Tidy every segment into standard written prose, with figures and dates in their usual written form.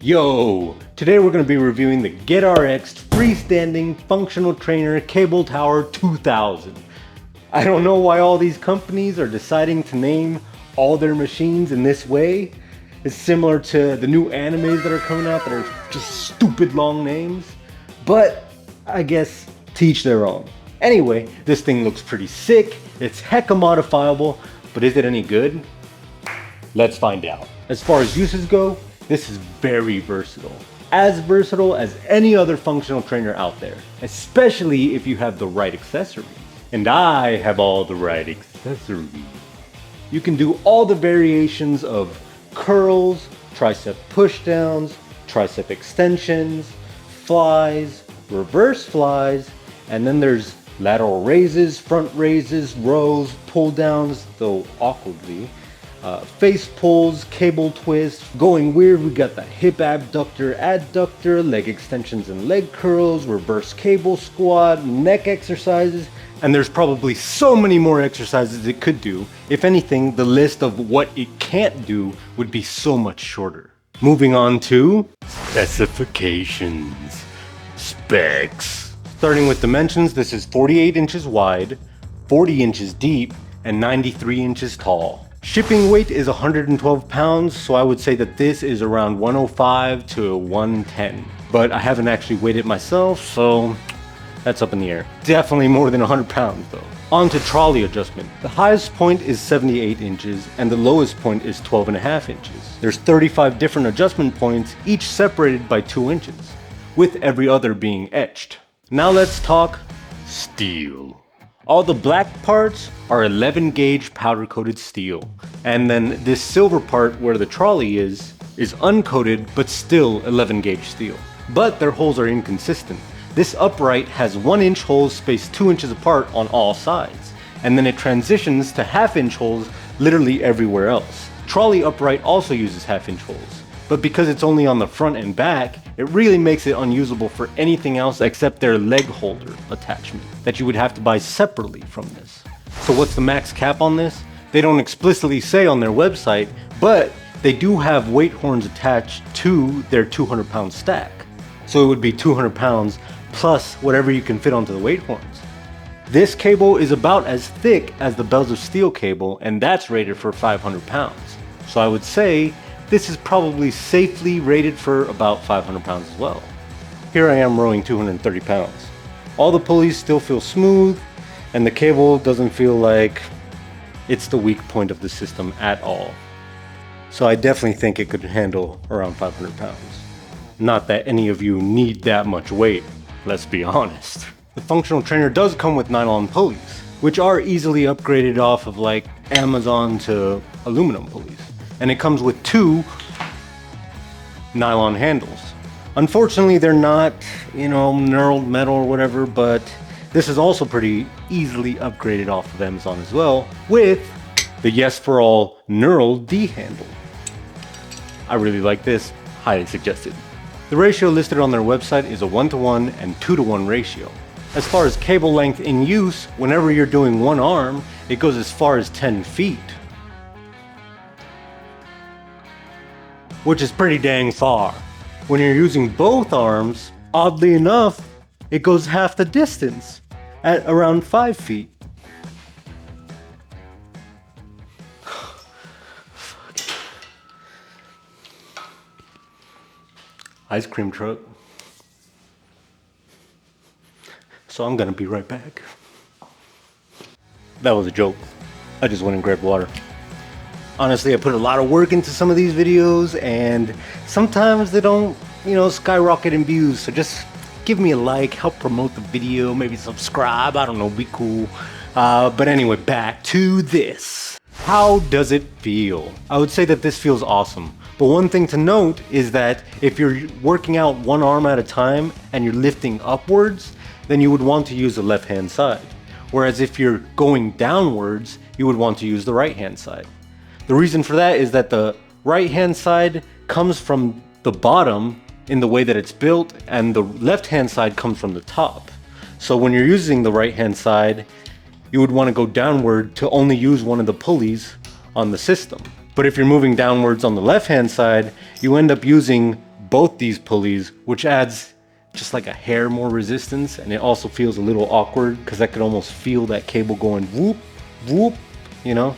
Yo! Today we're going to be reviewing the RX'd freestanding functional trainer cable tower 2000. I don't know why all these companies are deciding to name all their machines in this way. It's similar to the new animes that are coming out that are just stupid long names. But I guess to each their own. Anyway, this thing looks pretty sick. It's hecka modifiable, but is it any good? Let's find out. As far as uses go, this is very versatile. As versatile as any other functional trainer out there, especially if you have the right accessories. And I have all the right accessories. You can do all the variations of curls, tricep pushdowns, tricep extensions, flies, reverse flies, and then there's lateral raises, front raises, rows, pull downs, though awkwardly, face pulls, cable twist. Going weird, we got the hip abductor, adductor, leg extensions and leg curls, reverse cable squat, neck exercises, and there's probably so many more exercises it could do. If anything, the list of what it can't do would be so much shorter. Moving on to specifications. Specs. Starting with dimensions, this is 48 inches wide, 40 inches deep, and 93 inches tall. Shipping weight is 112 pounds, so I would say that this is around 105 to 110. But I haven't actually weighed it myself, so that's up in the air. Definitely more than 100 pounds though. On to trolley adjustment. The highest point is 78 inches and the lowest point is 12.5 inches. There's 35 different adjustment points, each separated by 2 inches, with every other being etched. Now let's talk steel. All the black parts are 11 gauge powder coated steel. And then this silver part where the trolley is uncoated but still 11 gauge steel. But their holes are inconsistent. This upright has 1 inch holes spaced 2 inches apart on all sides. And then it transitions to half-inch holes literally everywhere else. Trolley upright also uses half-inch holes. But because it's only on the front and back, it really makes it unusable for anything else except their leg holder attachment that you would have to buy separately from this. So what's the max cap on this? They don't explicitly say on their website, but they do have weight horns attached to their 200 pound stack. So it would be 200 pounds plus whatever you can fit onto the weight horns. This cable is about as thick as the Bells of Steel cable, and that's rated for 500 pounds. So I would say this is probably safely rated for about 500 pounds as well. Here I am rowing 230 pounds. All the pulleys still feel smooth, and the cable doesn't feel like it's the weak point of the system at all. So I definitely think it could handle around 500 pounds. Not that any of you need that much weight, let's be honest. The functional trainer does come with nylon pulleys, which are easily upgraded off of like Amazon to aluminum pulleys. And it comes with 2 nylon handles. Unfortunately, they're not, knurled metal or whatever, but this is also pretty easily upgraded off of Amazon as well with the Yes for All knurled D handle. I really like this, highly suggested. The ratio listed on their website is a 1:1 and 2:1 ratio. As far as cable length in use, whenever you're doing one arm, it goes as far as 10 feet. Which is pretty dang far. When you're using both arms, oddly enough, it goes half the distance at around 5 feet. Ice cream truck. So I'm gonna be right back. That was a joke. I just went and grabbed water. Honestly, I put a lot of work into some of these videos, and sometimes they don't, skyrocket in views. So just give me a like, help promote the video, maybe subscribe, I don't know, be cool. But anyway, back to this. How does it feel? I would say that this feels awesome. But one thing to note is that if you're working out one arm at a time and you're lifting upwards, then you would want to use the left hand side. Whereas if you're going downwards, you would want to use the right hand side. The reason for that is that the right hand side comes from the bottom in the way that it's built, and the left hand side comes from the top. So when you're using the right hand side, you would want to go downward to only use one of the pulleys on the system. But if you're moving downwards on the left hand side, you end up using both these pulleys, which adds just like a hair more resistance, and it also feels a little awkward because I could almost feel that cable going whoop, whoop, you know?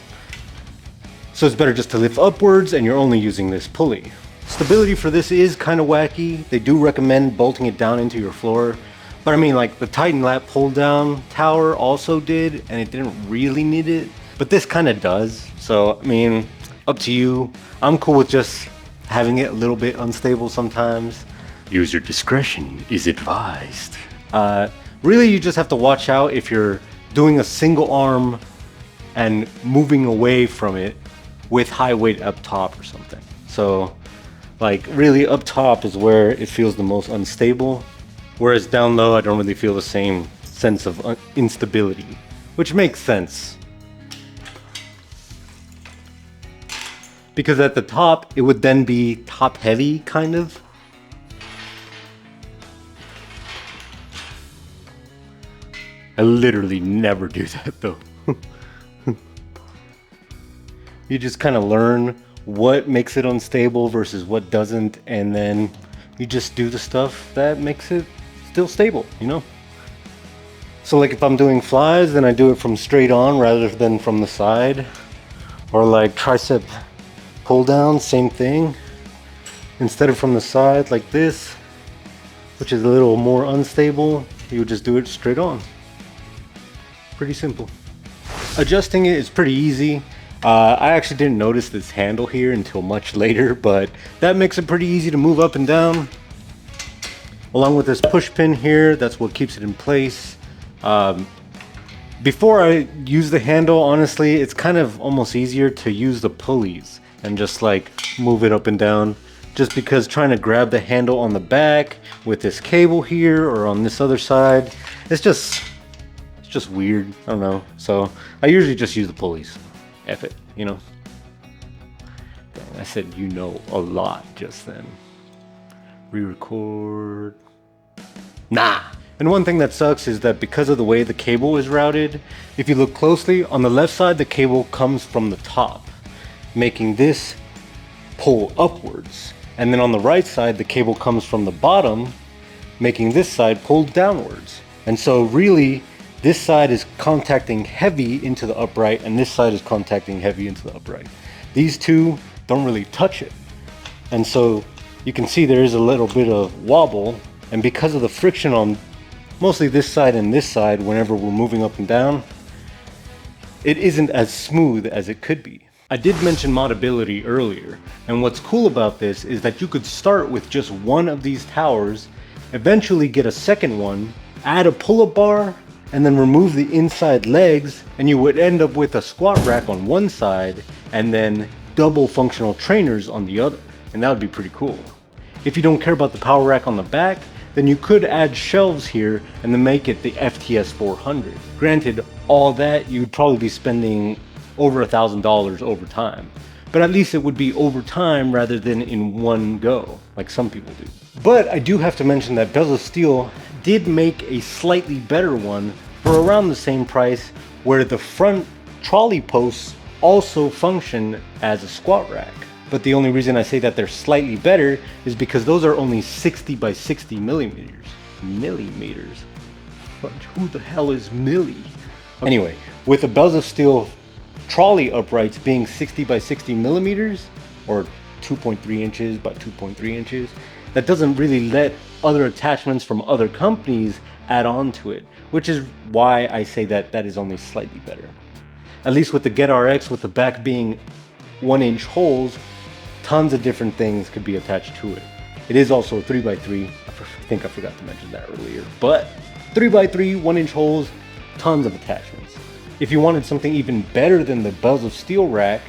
So it's better just to lift upwards and you're only using this pulley. Stability for this is kind of wacky. They do recommend bolting it down into your floor. But I mean, like the Titan lap pull down tower also did, and it didn't really need it. But this kind of does. So, I mean, up to you. I'm cool with just having it a little bit unstable sometimes. User discretion is advised. Really, you just have to watch out if you're doing a single arm and moving away from it with high weight up top or something. So, like really up top is where it feels the most unstable. Whereas down low, I don't really feel the same sense of instability, which makes sense. Because at the top, it would then be top heavy, kind of. I literally never do that though. You just kind of learn what makes it unstable versus what doesn't, and then you just do the stuff that makes it still stable, you know? So like if I'm doing flies, then I do it from straight on rather than from the side. Or like tricep pull down, same thing. Instead of from the side like this, which is a little more unstable, you would just do it straight on. Pretty simple. Adjusting it is pretty easy. I actually didn't notice this handle here until much later, but that makes it pretty easy to move up and down. Along with this push pin here, that's what keeps it in place. Before I use the handle, honestly, it's kind of almost easier to use the pulleys and just like move it up and down. Just because trying to grab the handle on the back with this cable here or on this other side, it's just weird. I don't know. So I usually just use the pulleys. F it, you know. Dang, I said you know a lot just then. Re-record. Nah. And one thing that sucks is that because of the way the cable is routed, if you look closely, on the left side the cable comes from the top, making this pull upwards. And then on the right side the cable comes from the bottom, making this side pull downwards. And so really, this side is contacting heavy into the upright, and this side is contacting heavy into the upright. These two don't really touch it. And so you can see there is a little bit of wobble, and because of the friction on mostly this side and this side, whenever we're moving up and down, it isn't as smooth as it could be. I did mention modability earlier, and what's cool about this is that you could start with just one of these towers, eventually get a second one, add a pull-up bar, and then remove the inside legs, and you would end up with a squat rack on one side and then double functional trainers on the other, and that would be pretty cool. If you don't care about the power rack on the back, then you could add shelves here and then make it the FTS 400. Granted, all that you'd probably be spending over $1,000 over time, but at least it would be over time rather than in one go, like some people do. But I do have to mention that Bells of Steel did make a slightly better one for around the same price, where the front trolley posts also function as a squat rack. But the only reason I say that they're slightly better is because those are only 60 by 60 millimeters. Millimeters? But who the hell is milli? Anyway, with the Bells of Steel trolley uprights being 60 by 60 millimeters, or 2.3 inches by 2.3 inches, that doesn't really let other attachments from other companies add on to it, which is why I say that that is only slightly better. At least with the Get RX, with the back being 1-inch holes, tons of different things could be attached to it. It is also a 3x3, I think I forgot to mention that earlier, but 3x3, 1-inch holes, tons of attachments. If you wanted something even better than the Bells of Steel rack,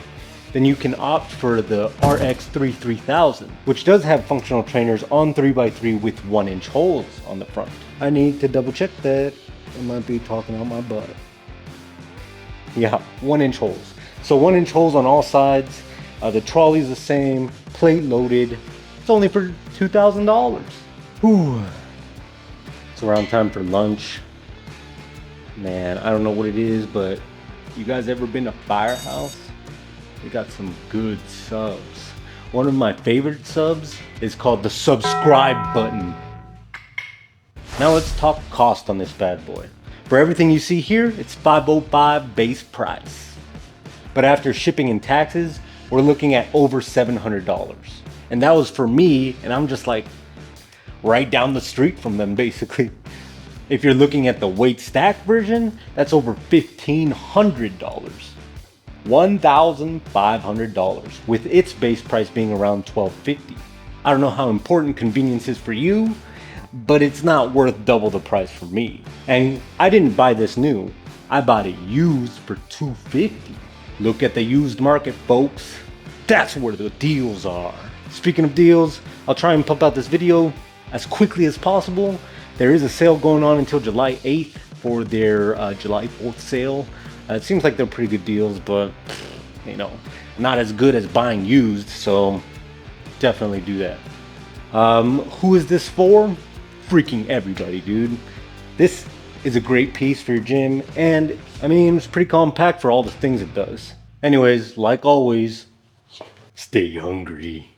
then you can opt for the RX'3 3000, which does have functional trainers on 3x3 with 1-inch holes on the front. I need to double check that. I might be talking on my butt. Yeah, 1-inch holes. So 1-inch holes on all sides. The trolley's the same, plate loaded. It's only for $2,000. Whew. It's around time for lunch. Man, I don't know what it is, but you guys ever been to Firehouse? They got some good subs. one of my favorite subs is called the subscribe button. Now let's talk cost on this bad boy. For everything you see here, it's $505 base price. But after shipping and taxes, we're looking at over $700. And that was for me, and I'm just like right down the street from them basically. If you're looking at the weight stack version, that's over $1,500. $1,500, with its base price being around $1,250. I don't know how important convenience is for you, but it's not worth double the price for me. And I didn't buy this new, I bought it used for $250. Look at the used market, folks. That's where the deals are. Speaking of deals, I'll try and pump out this video as quickly as possible. There is a sale going on until July 8th for their July 4th sale. It seems like they're pretty good deals, but you know, not as good as buying used, so definitely do that. Who is this for? Freaking everybody, dude. This is a great piece for your gym, and I mean, it's pretty compact for all the things it does. Anyways, like always, stay hungry.